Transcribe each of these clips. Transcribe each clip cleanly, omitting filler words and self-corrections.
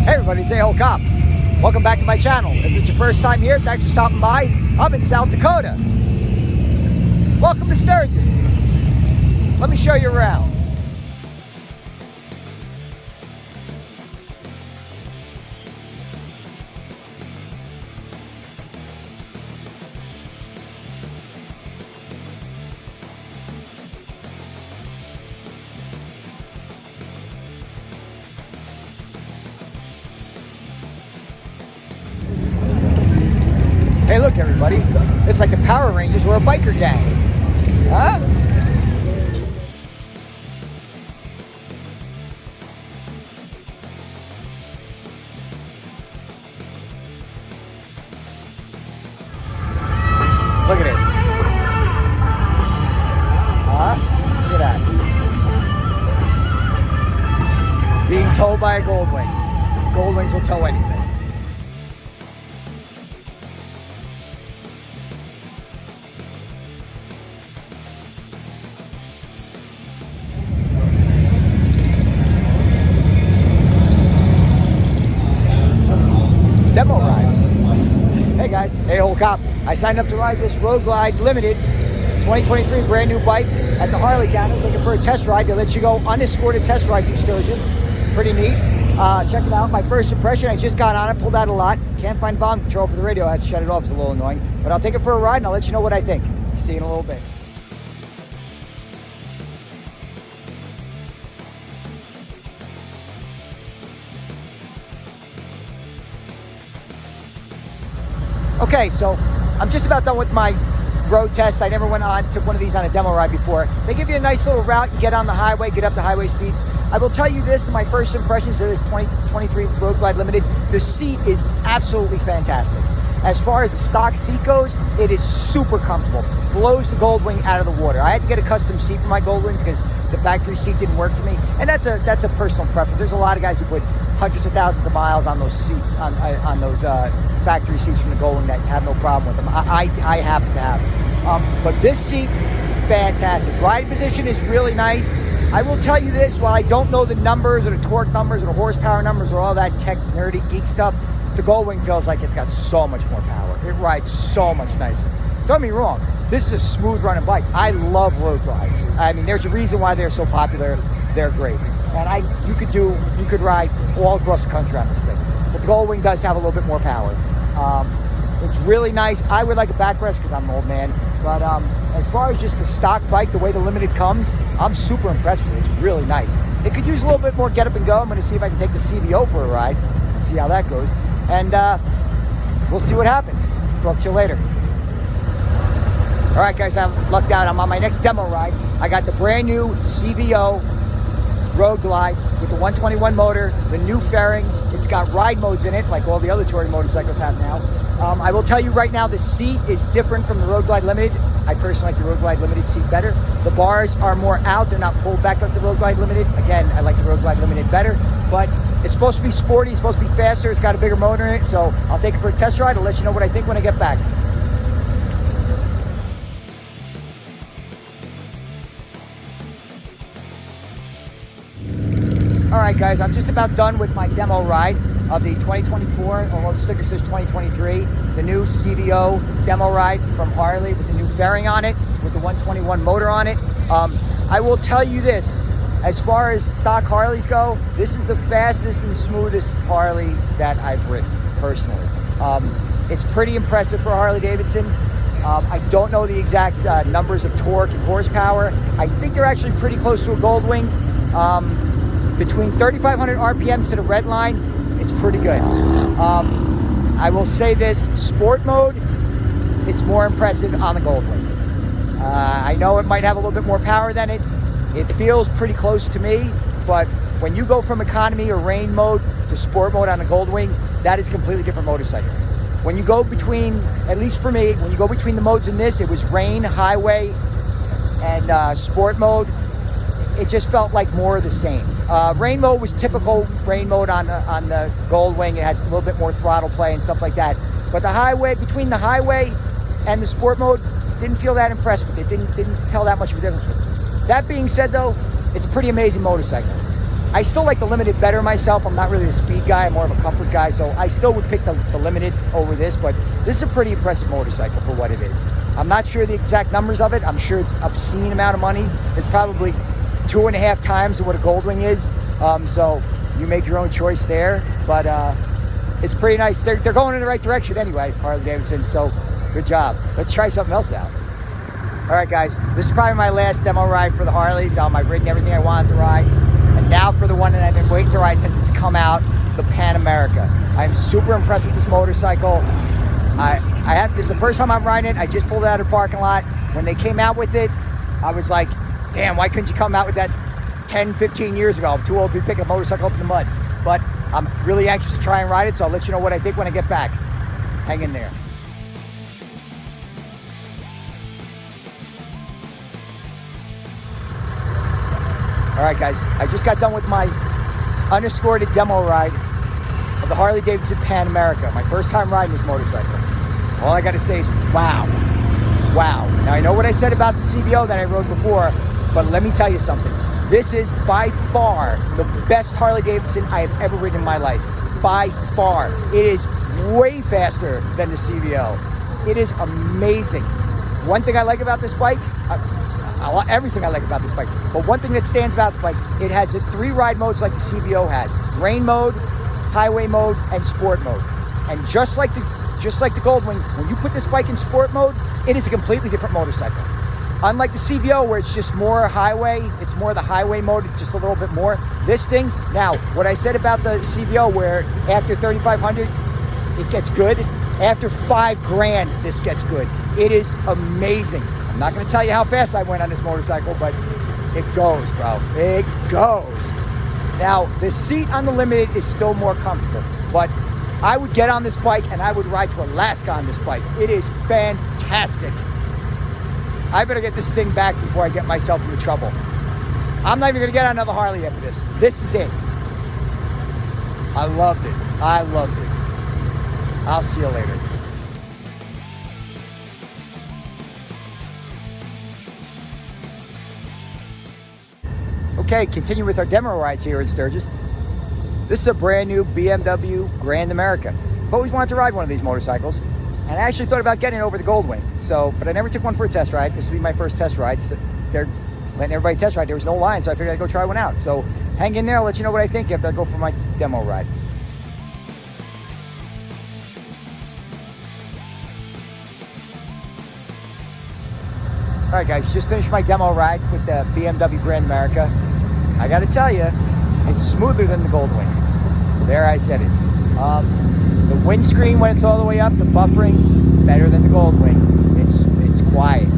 Hey everybody, it's A-Hole Cop. Welcome back to my channel. If it's your first time here, thanks for stopping by. I'm in South Dakota. Welcome to Sturgis. Let me show you around. Hey look everybody, it's like the Power Rangers were a biker gang. Huh? Look at this. Look at that. Being towed by a Goldwing. Goldwings will tow anything. Demo rides. Hey guys, A-Hole Cop. I signed up to ride this Road Glide Limited 2023 brand new bike at the Harley Counter, looking for a test ride. They let you go unescorted test ride through Sturgis. Pretty neat. Check it out. My first impression, I just got on it, pulled out a lot. Can't find volume control for the radio. I had to shut it off. It's a little annoying. But I'll take it for a ride and I'll let you know what I think. See you in a little bit. Okay, so I'm just about done with my road test. I never took one of these on a demo ride before. They give you a nice little route. You get on the highway, get up to highway speeds. I will tell you this, my first impressions of this 2023 Road Glide Limited, the seat is absolutely fantastic. As far as the stock seat goes, it is super comfortable. Blows the Goldwing out of the water. I had to get a custom seat for my Goldwing because the factory seat didn't work for me. And that's a personal preference. There's a lot of guys who put hundreds of thousands of miles on those seats, on those factory seats from the Goldwing that have no problem with them. I happen to have them. But this seat, fantastic. Riding position is really nice. I will tell you this, while I don't know the numbers or the torque numbers or the horsepower numbers or all that tech nerdy geek stuff, the Goldwing feels like it's got so much more power. It rides so much nicer. Don't get me wrong, this is a smooth running bike. I love road glides. I mean, there's a reason why they're so popular. They're great. And you could ride all across the country on this thing. But the Goldwing does have a little bit more power. It's really nice. I would like a backrest because I'm an old man. But as far as just the stock bike, the way the Limited comes, I'm super impressed with it. It's really nice. It could use a little bit more get up and go. I'm going to see if I can take the CVO for a ride, see how that goes. And we'll see what happens. Talk to you later. All right, guys, I lucked out. I'm on my next demo ride. I got the brand new CVO Road Glide with the 121 motor, the new fairing. It's got ride modes in it, like all the other touring motorcycles have now. I will tell you right now, the seat is different from the Road Glide Limited. I personally like the Road Glide Limited seat better. The bars are more out. They're not pulled back like the Road Glide Limited. Again, I like the Road Glide Limited better, but it's supposed to be sporty. It's supposed to be faster. It's got a bigger motor in it, so I'll take it for a test ride. I'll let you know what I think when I get back. All right, guys, I'm just about done with my demo ride of the 2024, although the sticker says 2023, the new CVO demo ride from Harley with the new fairing on it, with the 121 motor on it. I will tell you this, as far as stock Harleys go, this is the fastest and smoothest Harley that I've ridden, personally. It's pretty impressive for Harley Davidson. I don't know the exact numbers of torque and horsepower. I think they're actually pretty close to a Goldwing. Between 3,500 RPMs to the red line, it's pretty good. I will say this, sport mode, it's more impressive on the Goldwing. I know it might have a little bit more power than it. It feels pretty close to me, but when you go from economy or rain mode to sport mode on the Goldwing, that is a completely different motorcycle. When you go between, at least for me, when you go between the modes in this, it was rain, highway, and sport mode. It just felt like more of the same. Rain mode was typical rain mode on the Goldwing. It has a little bit more throttle play and stuff like that. But the highway, between the highway and the sport mode, didn't feel that impressed with it. Didn't tell that much of a difference. That being said, though, it's a pretty amazing motorcycle. I still like the Limited better myself. I'm not really a speed guy. I'm more of a comfort guy. So I still would pick the Limited over this. But this is a pretty impressive motorcycle for what it is. I'm not sure the exact numbers of it. I'm sure it's obscene amount of money. It's probably 2.5 times what a Goldwing is. So you make your own choice there. But it's pretty nice. They're going in the right direction anyway, Harley Davidson. So good job. Let's try something else out. All right, guys. This is probably my last demo ride for the Harleys. I've ridden everything I wanted to ride. And now for the one that I've been waiting to ride since it's come out, the Pan America. I'm super impressed with this motorcycle. This is the first time I'm riding it. I just pulled it out of the parking lot. When they came out with it, I was like, damn, why couldn't you come out with that 10, 15 years ago? I'm too old to be picking a motorcycle up in the mud. But I'm really anxious to try and ride it, so I'll let you know what I think when I get back. Hang in there. All right, guys, I just got done with my unescorted demo ride of the Harley Davidson Pan America. My first time riding this motorcycle. All I got to say is, wow. Wow. Now, I know what I said about the CVO that I rode before, but let me tell you something. This is by far the best Harley Davidson I have ever ridden in my life. By far. It is way faster than the CVO. It is amazing. One thing I like about this bike, everything I like about this bike, but one thing that stands about the bike, it has the 3 ride modes like the CVO has. Rain mode, highway mode, and sport mode. And just like the Goldwing, when you put this bike in sport mode, it is a completely different motorcycle. Unlike the CVO, where it's just more highway, it's more the highway mode, just a little bit more. This thing, now, what I said about the CVO, where after 3,500, it gets good. After $5,000, this gets good. It is amazing. I'm not going to tell you how fast I went on this motorcycle, but it goes, bro. It goes. Now, the seat on the Limited is still more comfortable, but I would get on this bike and I would ride to Alaska on this bike. It is fantastic. I better get this thing back before I get myself into trouble. I'm not even going to get on another Harley after this. This is it. I loved it. I loved it. I'll see you later. Okay, continue with our demo rides here in Sturgis. This is a brand new BMW Grand America. I've always wanted to ride one of these motorcycles, and I actually thought about getting it over the Goldwing. But I never took one for a test ride. This will be my first test ride. So they're letting everybody test ride. There was no line, so I figured I'd go try one out. So hang in there. I'll let you know what I think after I go for my demo ride. All right, guys, just finished my demo ride with the BMW Grand America. I got to tell you, it's smoother than the Goldwing. There, I said it. The windscreen, when it's all the way up, the buffering, better than the Goldwing. It's quiet.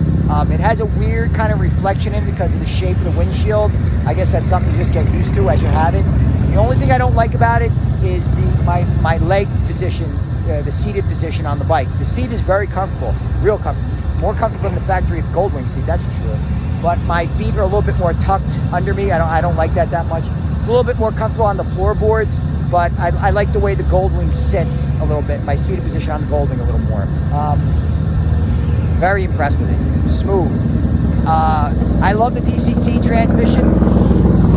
It has a weird kind of reflection in it because of the shape of the windshield. I guess that's something you just get used to as you have it. The only thing I don't like about it is my leg position, the seated position on the bike. The seat is very comfortable, real comfortable. More comfortable than the factory Goldwing seat, that's for sure. But my feet are a little bit more tucked under me. I don't like that much. It's a little bit more comfortable on the floorboards, but I like the way the Goldwing sits a little bit. My seated position on the Goldwing a little more. Very impressed with it. It's smooth. I love the DCT transmission.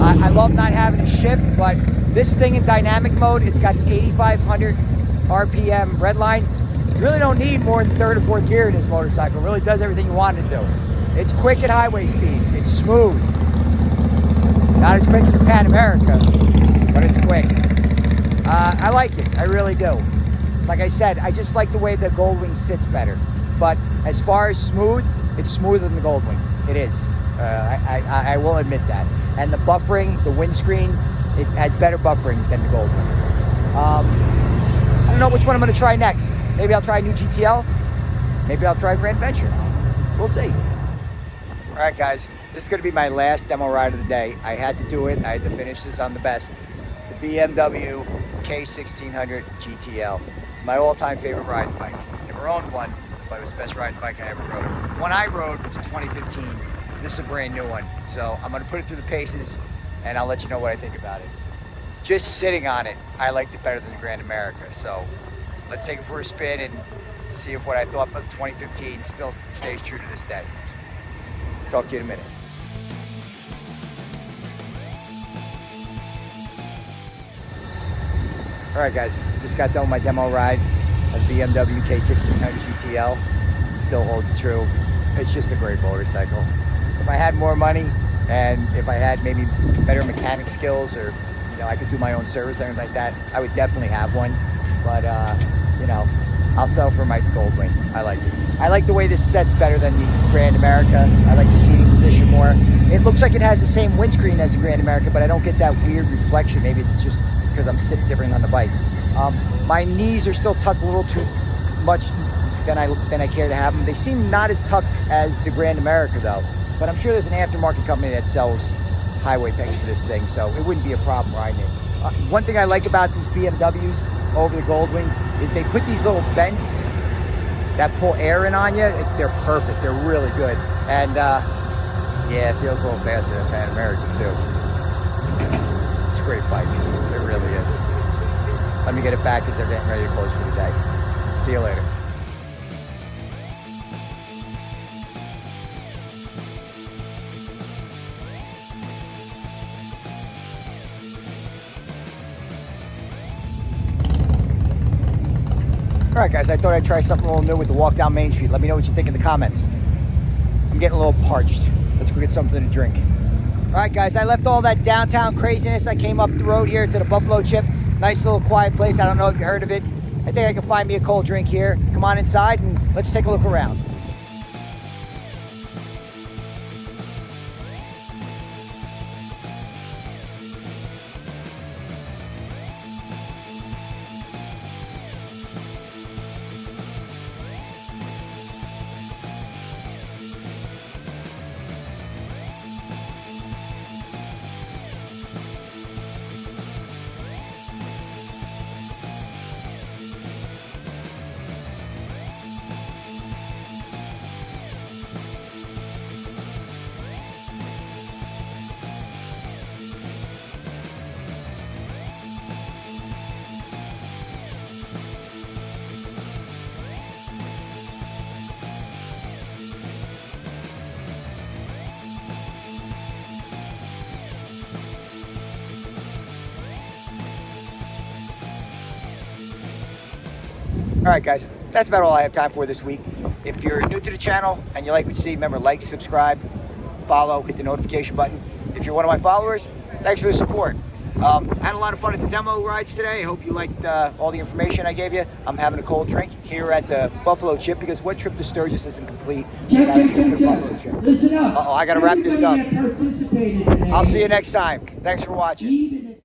I love not having to shift, but this thing in dynamic mode, it's got an 8,500 RPM red line. You really don't need more than 3rd or 4th gear in this motorcycle. It really does everything you want it to do. It's quick at highway speeds. It's smooth. Not as quick as a Pan America, but it's quick. I like it. I really do. Like I said, I just like the way the Goldwing sits better. But as far as smooth, it's smoother than the Goldwing. It is. I will admit that. And the buffering, the windscreen, it has better buffering than the Goldwing. I don't know which one I'm going to try next. Maybe I'll try a new GTL. Maybe I'll try Grand Venture. We'll see. All right, guys. This is going to be my last demo ride of the day. I had to do it. I had to finish this on the best. The BMW K1600 GTL. It's my all-time favorite riding bike. Never owned one, but it was the best riding bike I ever rode. The one I rode was in 2015. This is a brand new one. So I'm going to put it through the paces, and I'll let you know what I think about it. Just sitting on it, I liked it better than the Grand America. So let's take it for a spin and see if what I thought about 2015 still stays true to this day. Talk to you in a minute. All right, guys, just got done with my demo ride of BMW K1600 GTL. Still holds true. It's just a great motorcycle. If I had more money and if I had maybe better mechanic skills, or I could do my own service or anything like that, I would definitely have one. But I'll sell for my Goldwing. I like it. I like the way this sets better than the Grand America. I like the seating position more. It looks like it has the same windscreen as the Grand America, but I don't get that weird reflection. Maybe it's just because I'm sitting different on the bike. My knees are still tucked a little too much than I care to have them. They seem not as tucked as the Grand America though, but I'm sure there's an aftermarket company that sells highway pegs for this thing, so it wouldn't be a problem riding it. One thing I like about these BMWs over the Goldwings is they put these little vents that pull air in on you. They're perfect. They're really good. And yeah, it feels a little faster than Grand America too. It's a great bike. It really is. Let me get it back because they're getting ready to close for the day. See you later. All right, guys, I thought I'd try something a little new with the walk down Main Street. Let me know what you think in the comments. I'm getting a little parched. Let's go get something to drink. All right, guys, I left all that downtown craziness. I came up the road here to the Buffalo Chip. Nice little quiet place. I don't know if you heard of it. I think I can find me a cold drink here. Come on inside and let's take a look around. All right, guys, that's about all I have time for this week. If you're new to the channel and you like what you see, remember, like, subscribe, follow, hit the notification button. If you're one of my followers, thanks for the support. Had a lot of fun at the demo rides today. I hope you liked all the information I gave you. I'm having a cold drink here at the Buffalo Chip because what trip to Sturgis isn't complete without a trip to the Buffalo Chip. Listen up. Uh-oh, I got to wrap this up. I'll I'll see you next time. Thanks for watching.